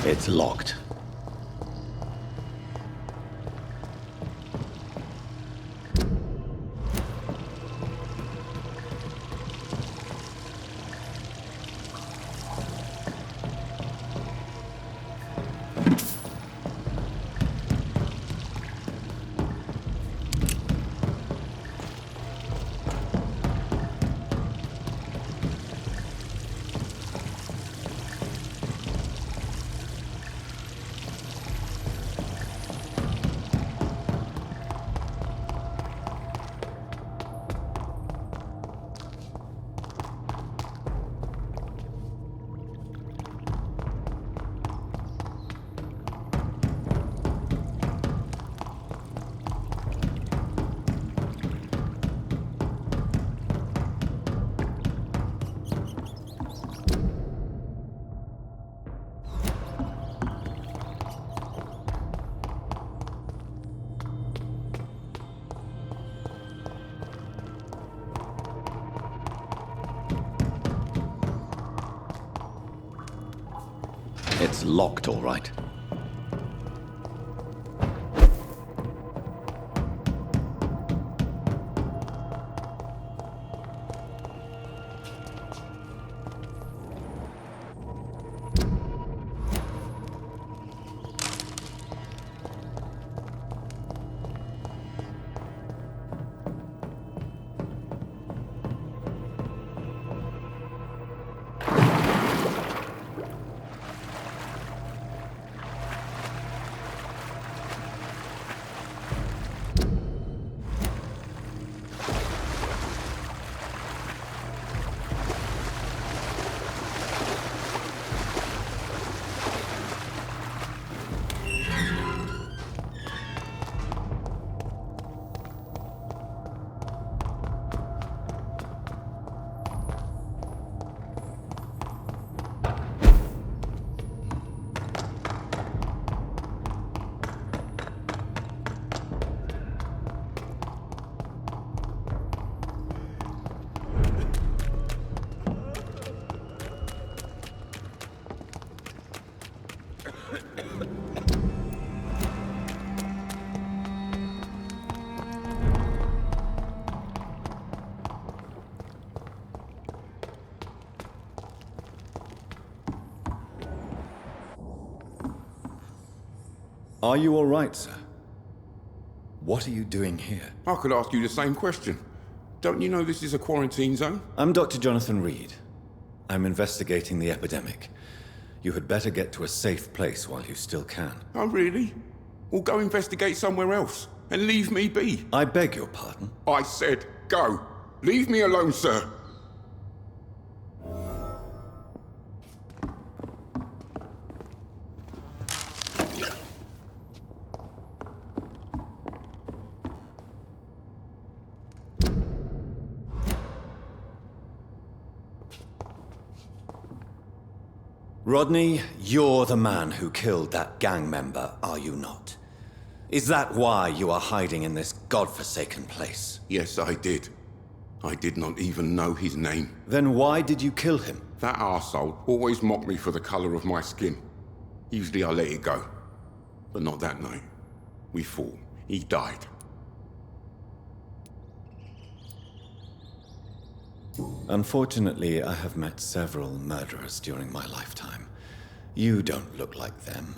It's locked. It's locked, all right. Are you all right, sir? What are you doing here? I could ask you the same question. Don't you know this is a quarantine zone? I'm Dr. Jonathan Rid. I'm investigating the epidemic. You had better get to a safe place while you still can. Oh, really? Well, go investigate somewhere else and leave me be. I beg your pardon? I said go. Leave me alone, sir. Rodney, you're the man who killed that gang member, are you not? Is that why you are hiding in this godforsaken place? Yes, I did. I did not even know his name. Then why did you kill him? That arsehole always mocked me for the colour of my skin. Usually I let it go. But not that night. We fought. He died. Unfortunately, I have met several murderers during my lifetime. You don't look like them.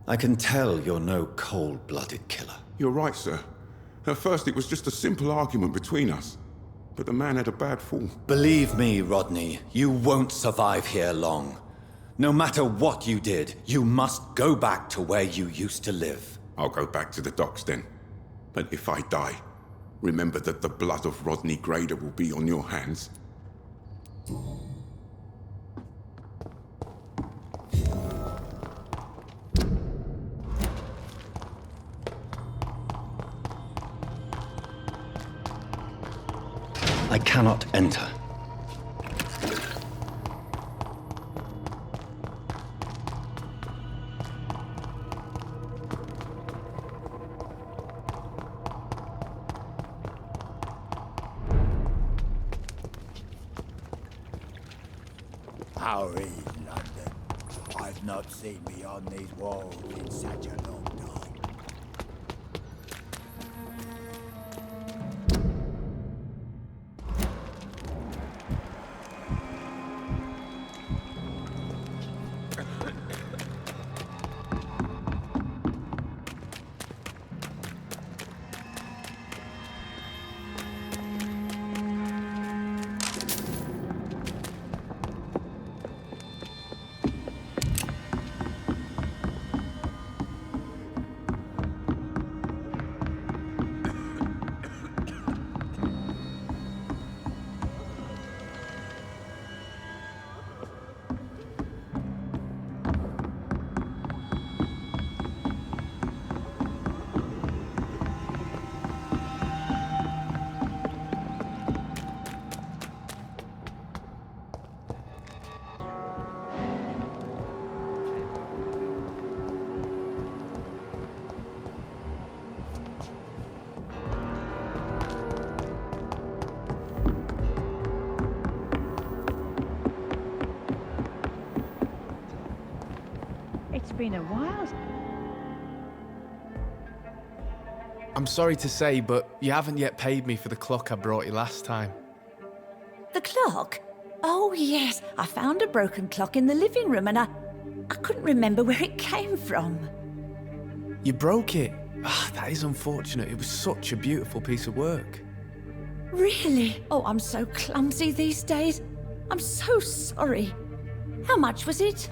I can tell you're no cold-blooded killer. You're right, sir. At first it was just a simple argument between us. But the man had a bad fall. Believe me, Rodney, you won't survive here long. No matter what you did, you must go back to where you used to live. I'll go back to the docks then. But if I die, remember that the blood of Rodney Grader will be on your hands. I cannot enter. Howry, London. I've I've not seen beyond these walls in such a long time. It's been a while. I'm sorry to say, but you haven't yet paid me for the clock I brought you last time. The clock? Oh, yes. I found a broken clock in the living room and I couldn't remember where it came from. You broke it? Ah, that is unfortunate. It was such a beautiful piece of work. Really? Oh, I'm so clumsy these days. I'm so sorry. How much was it?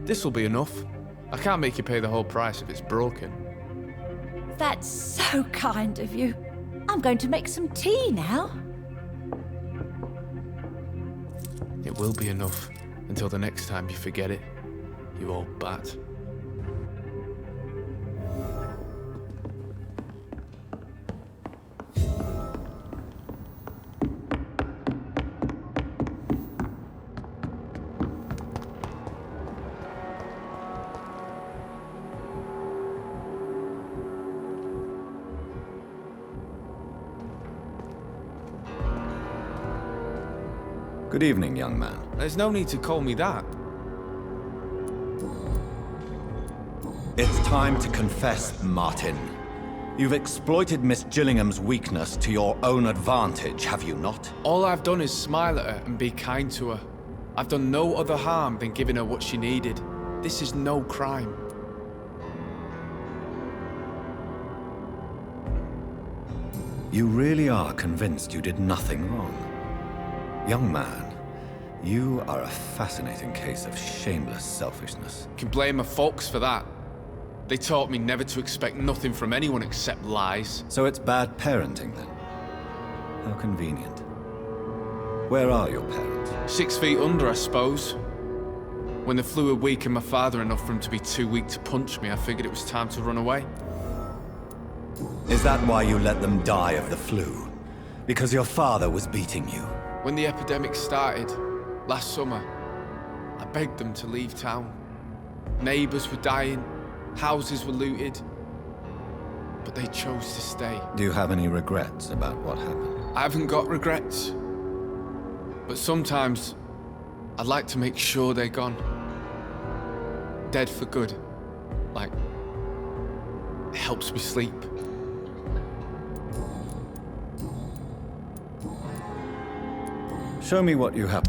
This'll be enough. I can't make you pay the whole price if it's broken. That's so kind of you. I'm going to make some tea now. It will be enough until the next time you forget it, you old bat. Good evening, young man. There's no need to call me that. It's time to confess, Martin. You've exploited Miss Gillingham's weakness to your own advantage, have you not? All I've done is smile at her and be kind to her. I've done no other harm than giving her what she needed. This is no crime. You really are convinced you did nothing wrong? Young man, you are a fascinating case of shameless selfishness. You can blame my folks for that. They taught me never to expect nothing from anyone except lies. So it's bad parenting then? How convenient. Where are your parents? 6 feet under, I suppose. When the flu had weakened my father enough for him to be too weak to punch me, I figured it was time to run away. Is that why you let them die of the flu? Because your father was beating you? When the epidemic started, last summer, I begged them to leave town. Neighbours were dying, houses were looted, but they chose to stay. Do you have any regrets about what happened? I haven't got regrets, but sometimes I'd like to make sure they're gone. Dead for good, like, it helps me sleep. Show me what you have.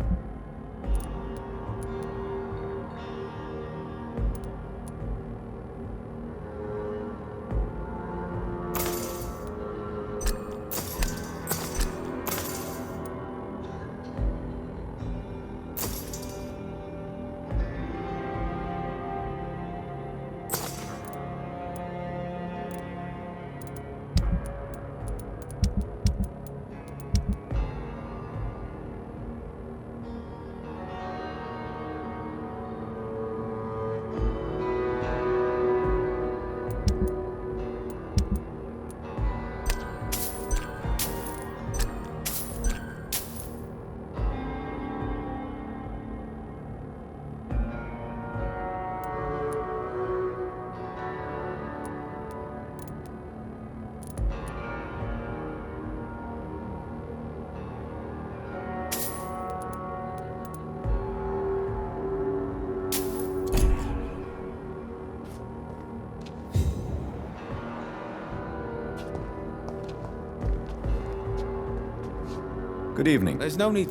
Good evening. There's no need.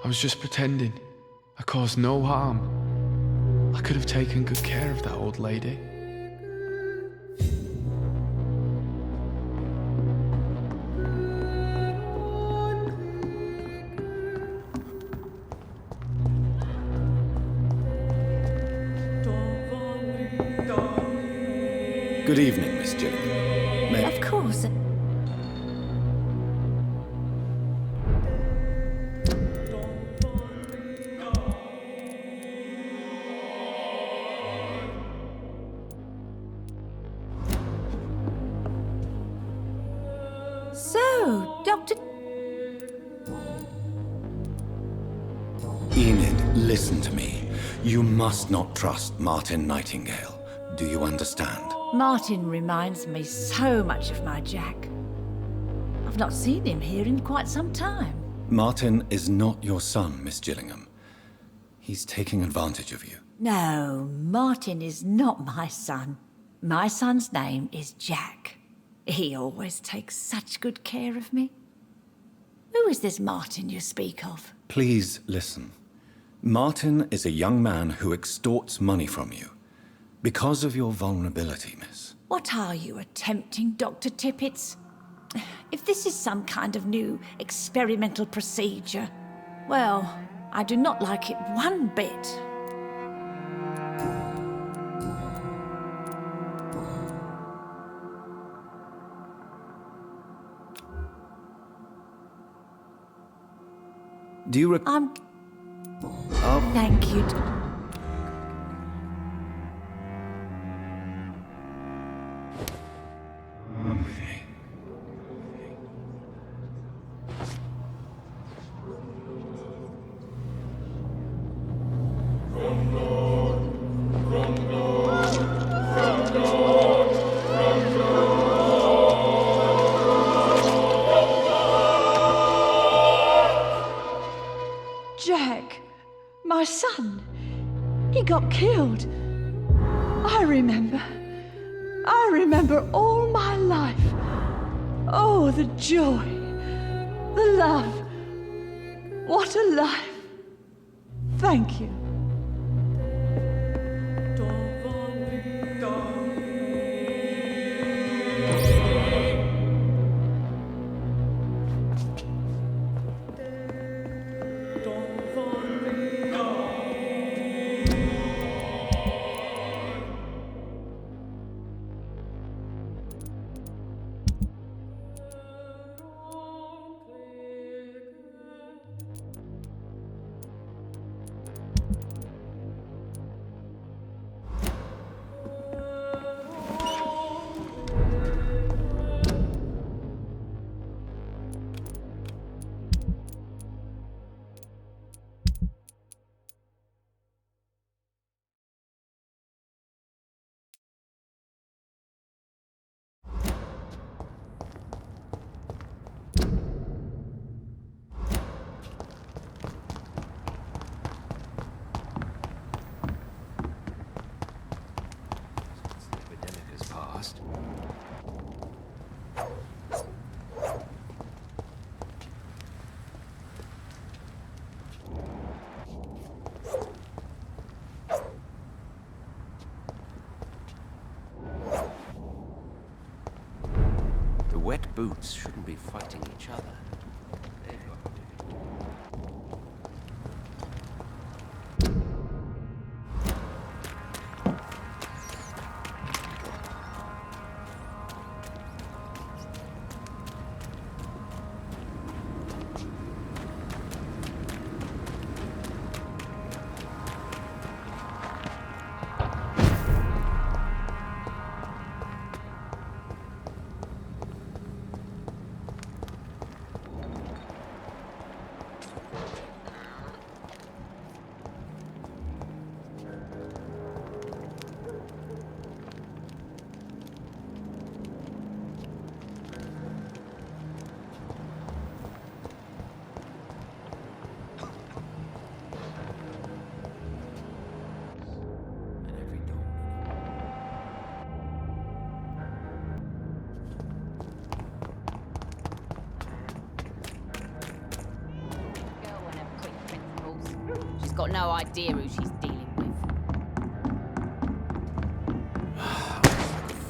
I was just pretending. I caused no harm. I could have taken good care of that old lady. Good evening, Miss Gilligan. May Of course. So, Dr. Enid, listen to me. You must not trust Martin Nightingale. Do you understand? Martin reminds me so much of my Jack. I've not seen him here in quite some time. Martin is not your son, Miss Gillingham. He's taking advantage of you. No, Martin is not my son. My son's name is Jack. He always takes such good care of me. Who is this Martin you speak of? Please listen. Martin is a young man who extorts money from you. Because of your vulnerability, miss. What are you attempting, Dr. Tippets? If this is some kind of new experimental procedure, well, I do not like it one bit. Do you Thank you. Jack, my son, he got killed. I remember all my life. Oh, the joy, the love. What a life. Thank you. The wet boots shouldn't be fighting each other. They've got got no idea who she's dealing with.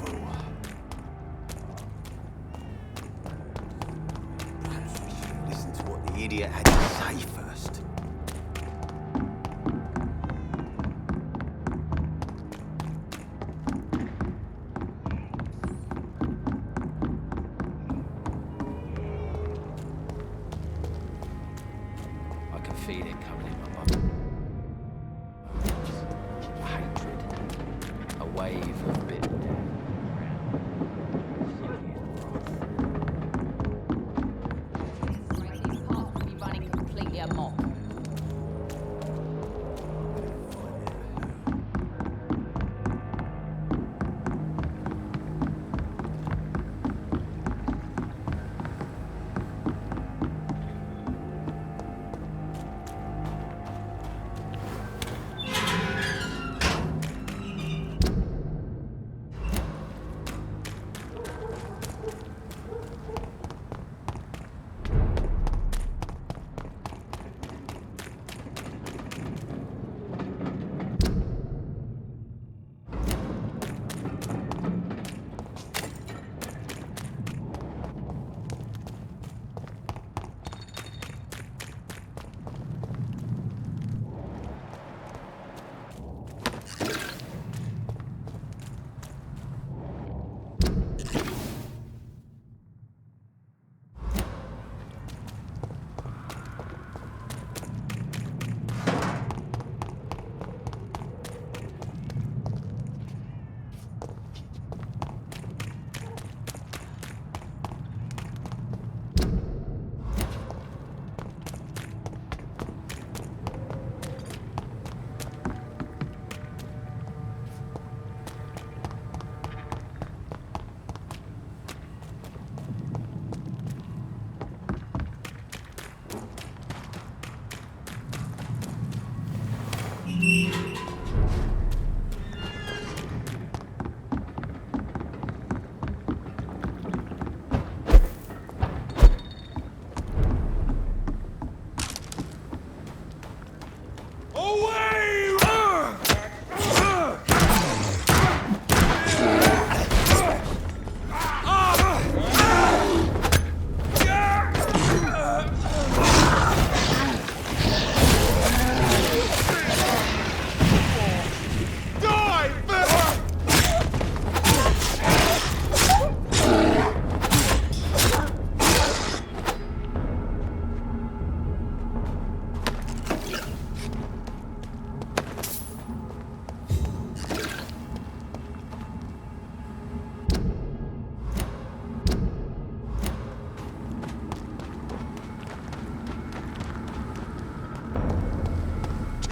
Fool. Perhaps we should listen to what the idiot had to say first. I can feel it coming in my bum. A hatred, a wave of bitterness. These parts will be running completely amok.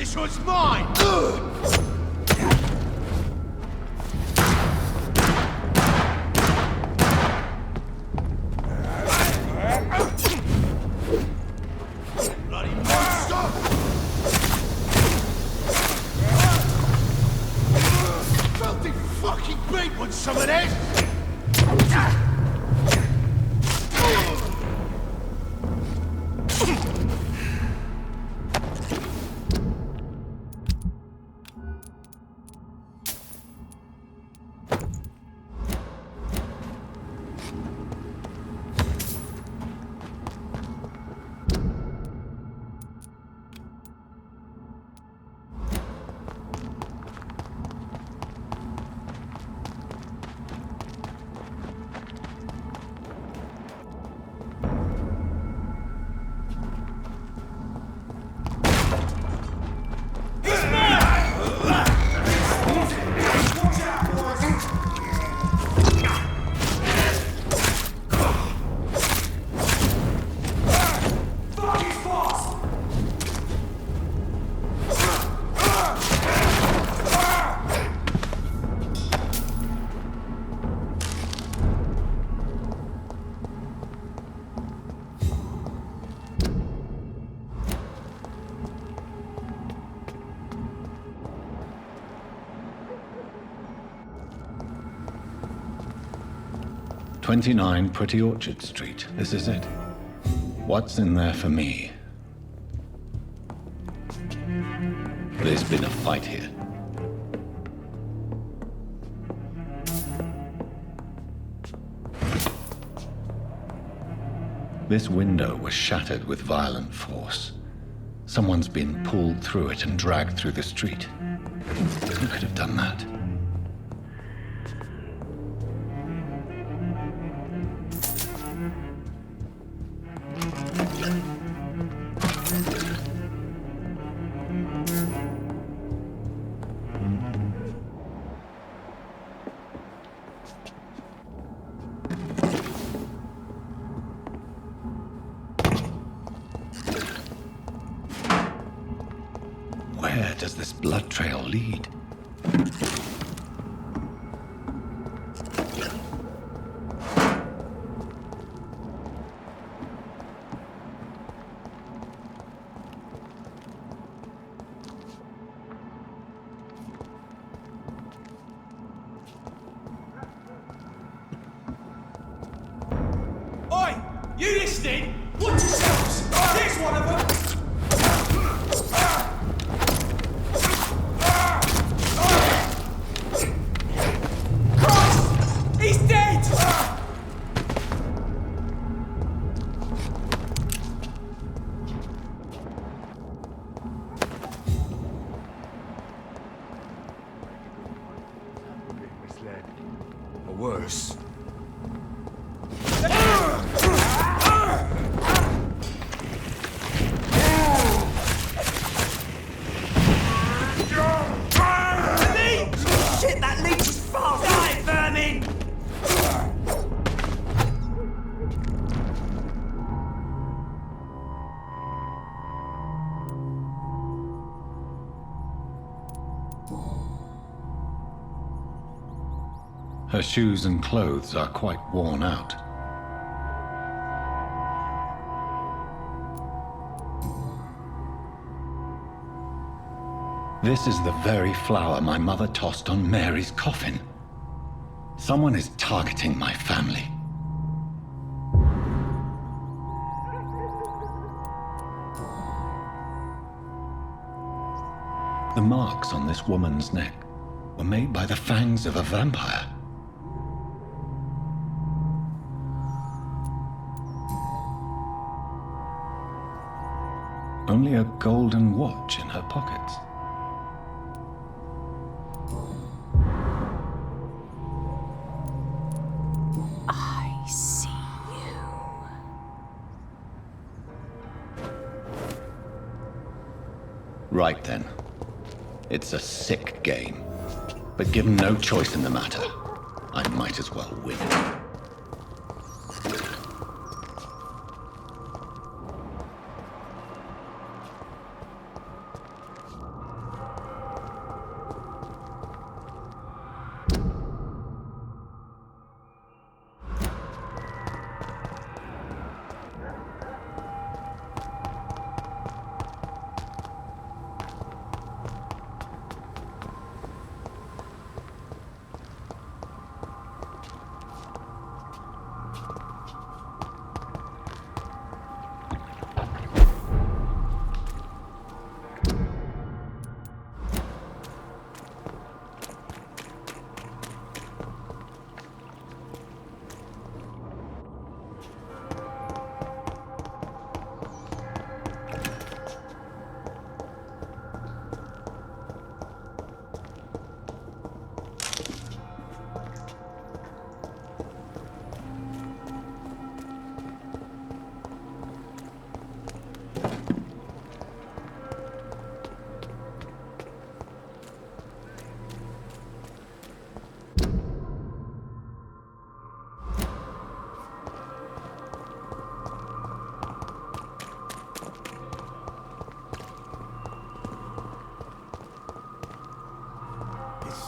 This was mine! Bloody monster! Filthy fucking beat with some of this! "29 Pretty Orchard Street. This is it. What's in there for me?" There's been a fight here. This window was shattered with violent force. Someone's been pulled through it and dragged through the street. Who could have done that? Where does this blood trail lead? Oi! You listening? Watch yourselves! Here's one of them! He's dead! Misled. Or worse. Shit, that leech is fast! Die, vermin! Her shoes and clothes are quite worn out. This is the very flower my mother tossed on Mary's coffin. Someone is targeting my family. The marks on this woman's neck were made by the fangs of a vampire. Only a golden watch in her pockets. I see you. Right then. It's a sick game. But given no choice in the matter, I might as well win it.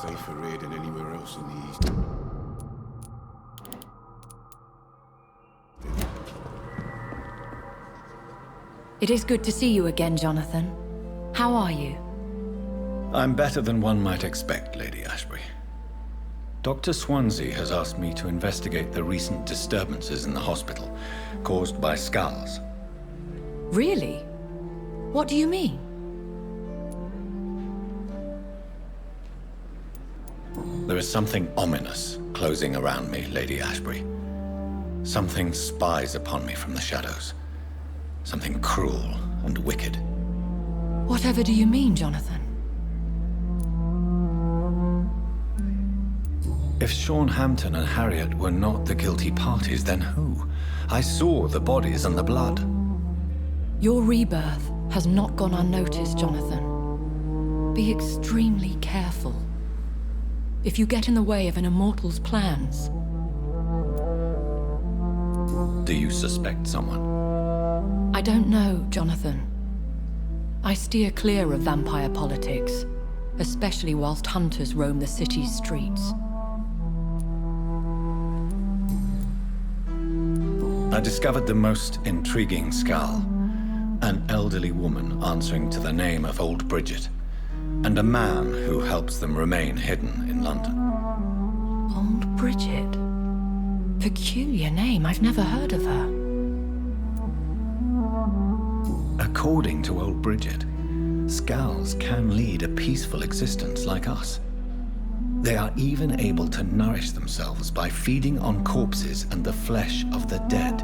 Safer here than anywhere else in the East. It is good to see you again, Jonathan. How are you? I'm better than one might expect, Lady Ashbury. Dr. Swansea has asked me to investigate the recent disturbances in the hospital, caused by skulls. Really? What do you mean? There is something ominous closing around me, Lady Ashbury. Something spies upon me from the shadows. Something cruel and wicked. Whatever do you mean, Jonathan? If Sean Hampton and Harriet were not the guilty parties, then who? I saw the bodies and the blood. Your rebirth has not gone unnoticed, Jonathan. Be extremely careful. If you get in the way of an immortal's plans... Do you suspect someone? I don't know, Jonathan. I steer clear of vampire politics, especially whilst hunters roam the city's streets. I discovered the most intriguing skull. An elderly woman answering to the name of Old Bridget, and a man who helps them remain hidden in London. Old Bridget? Peculiar name, I've never heard of her. According to Old Bridget, skulls can lead a peaceful existence like us. They are even able to nourish themselves by feeding on corpses and the flesh of the dead.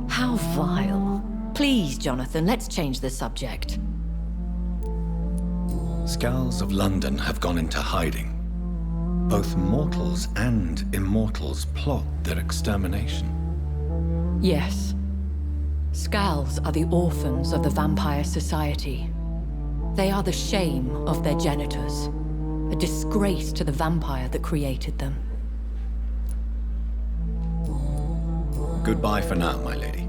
How vile. Please, Jonathan, let's change the subject. Skulls of London have gone into hiding. Both mortals and immortals plot their extermination. Yes. Skulls are the orphans of the vampire society. They are the shame of their genitors. A disgrace to the vampire that created them. Goodbye for now, my lady.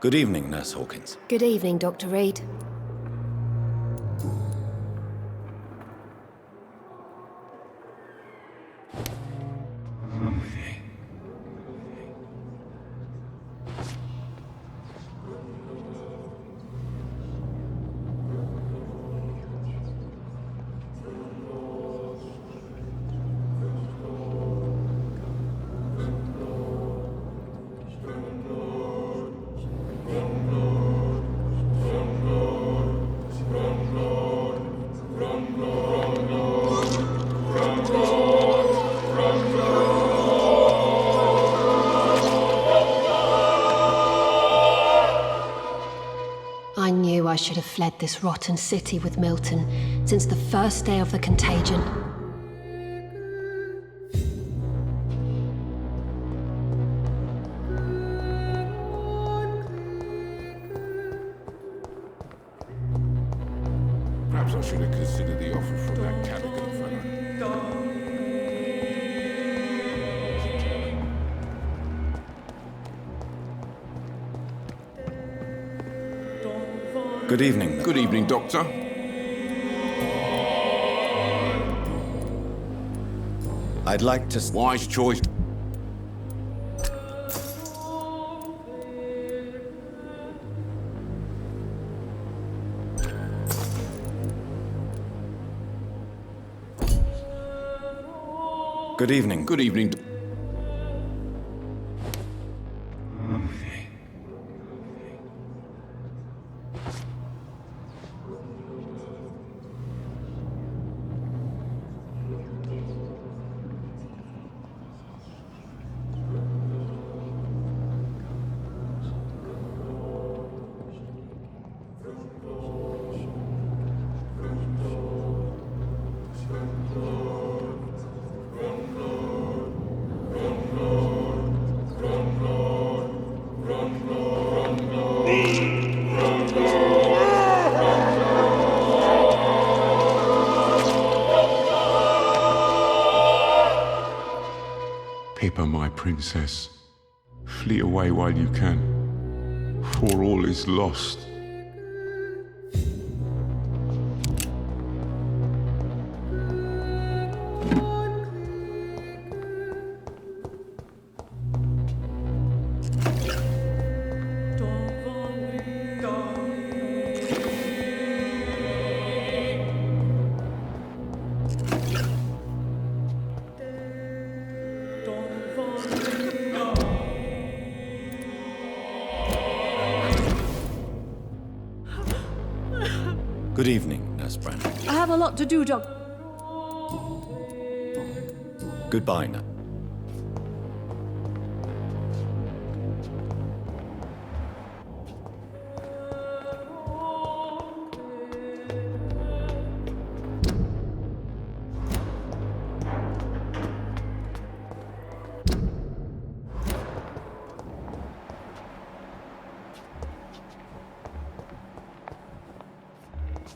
Good evening, Nurse Hawkins. Good evening, Dr. Reid. I knew I should have fled this rotten city with Milton since the first day of the contagion. Perhaps I should have considered the offer from that Cadigan fellow. Good evening. Good evening, Doctor. I'd like to... Wise choice. Good evening. Good evening. Pippa, my princess, flee away while you can, for all is lost. Good evening, Nurse Brandon. I have a lot to do, Doc. Goodbye now.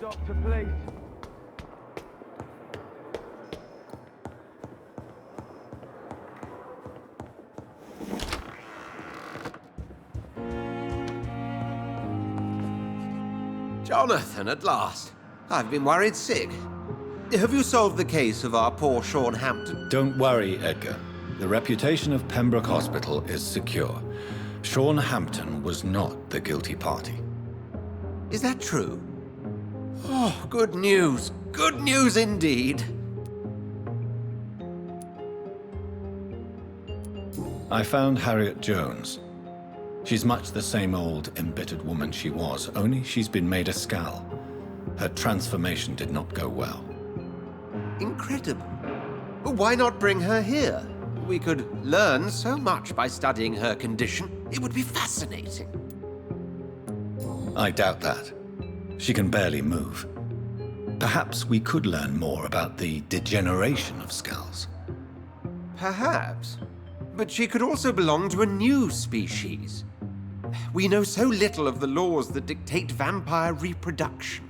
Doctor, please. Jonathan, at last. I've been worried sick. Have you solved the case of our poor Sean Hampton? Don't worry, Edgar. The reputation of Pembroke Hospital is secure. Sean Hampton was not the guilty party. Is that true? Oh, good news. Good news indeed. I found Harriet Jones. She's much the same old, embittered woman she was, only she's been made a Skal. Her transformation did not go well. Incredible. Why not bring her here? We could learn so much by studying her condition. It would be fascinating. I doubt that. She can barely move. Perhaps we could learn more about the degeneration of Skals. Perhaps. But she could also belong to a new species. We know so little of the laws that dictate vampire reproduction.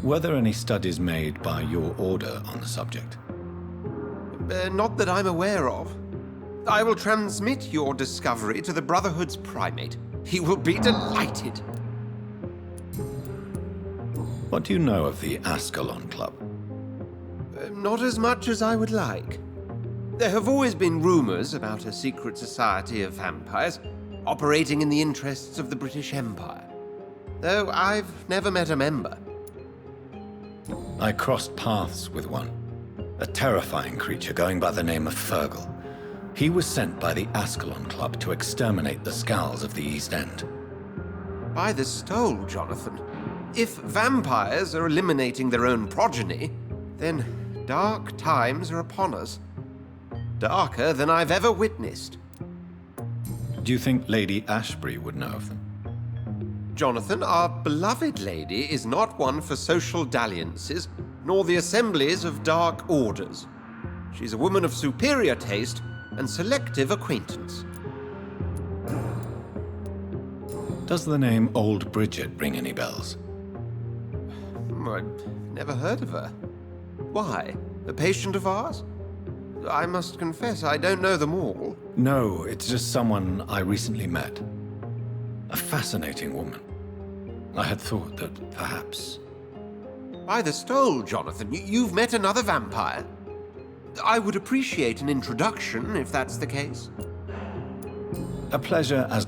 Were there any studies made by your order on the subject? Not that I'm aware of. I will transmit your discovery to the Brotherhood's primate. He will be delighted. What do you know of the Ascalon Club? Not as much as I would like. There have always been rumors about a secret society of vampires operating in the interests of the British Empire, though I've never met a member. I crossed paths with one, a terrifying creature going by the name of Fergal. He was sent by the Ascalon Club to exterminate the Skals of the East End. By the stole, Jonathan. If vampires are eliminating their own progeny, then dark times are upon us. Darker than I've ever witnessed. Do you think Lady Ashbury would know of them? Jonathan, our beloved lady is not one for social dalliances, nor the assemblies of dark orders. She's a woman of superior taste and selective acquaintance. Does the name Old Bridget ring any bells? I've never heard of her. Why? A patient of ours? I must confess, I don't know them all. No, it's just someone I recently met. A fascinating woman. I had thought that perhaps... By the stole, Jonathan, you've met another vampire. I would appreciate an introduction, if that's the case. A pleasure as...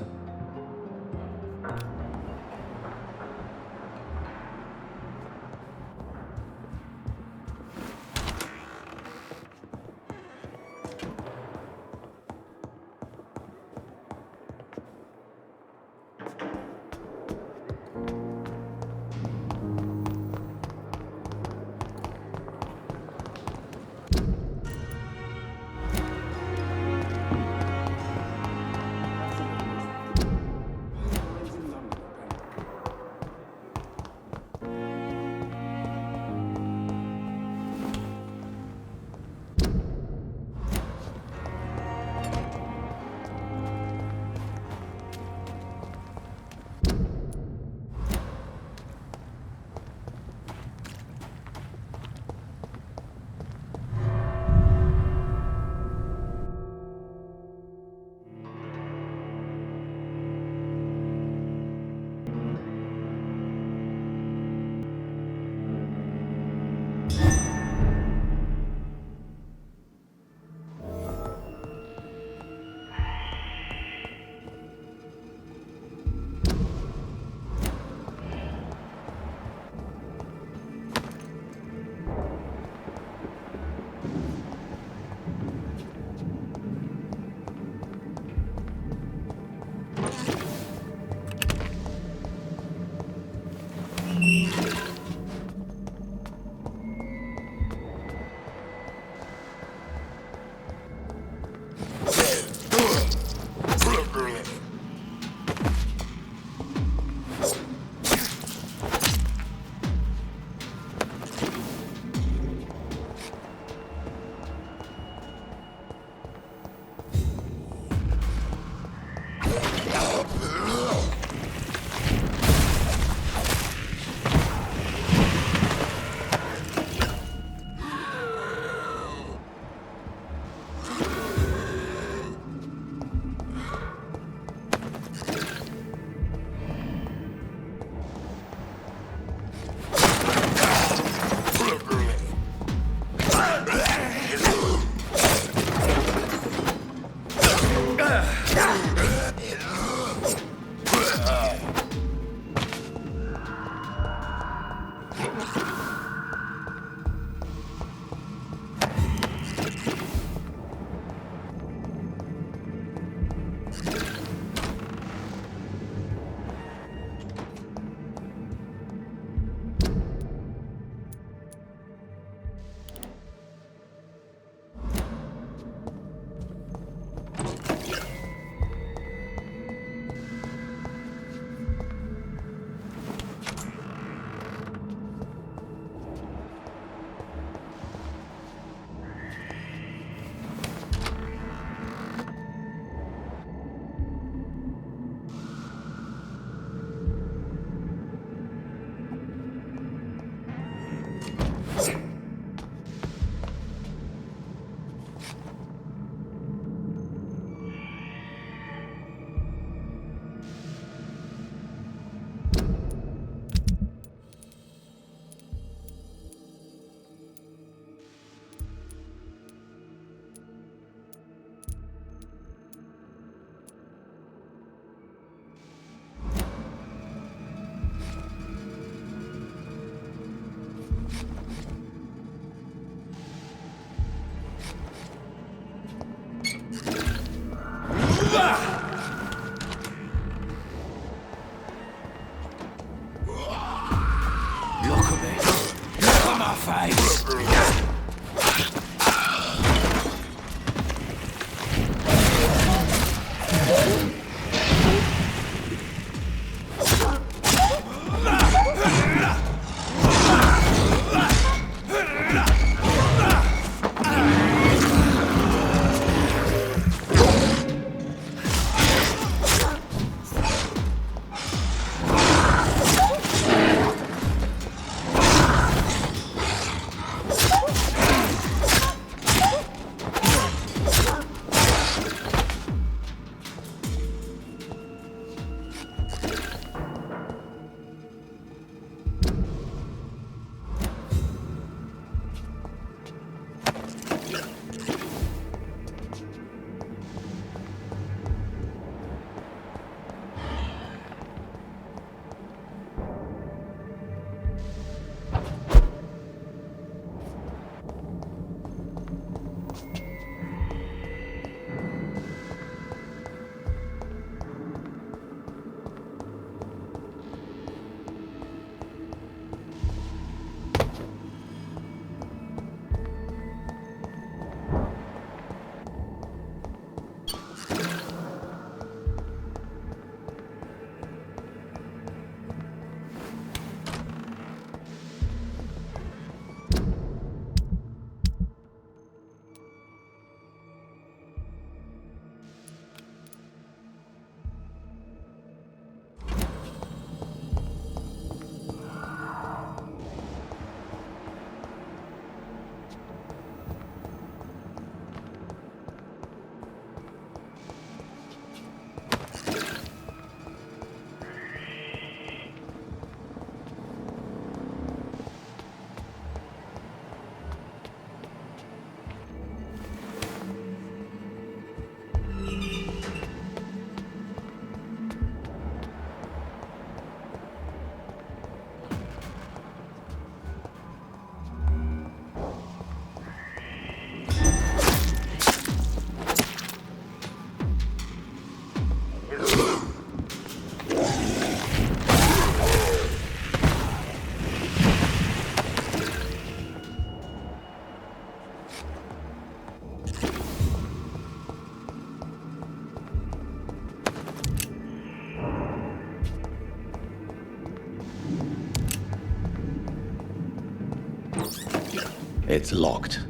It's locked.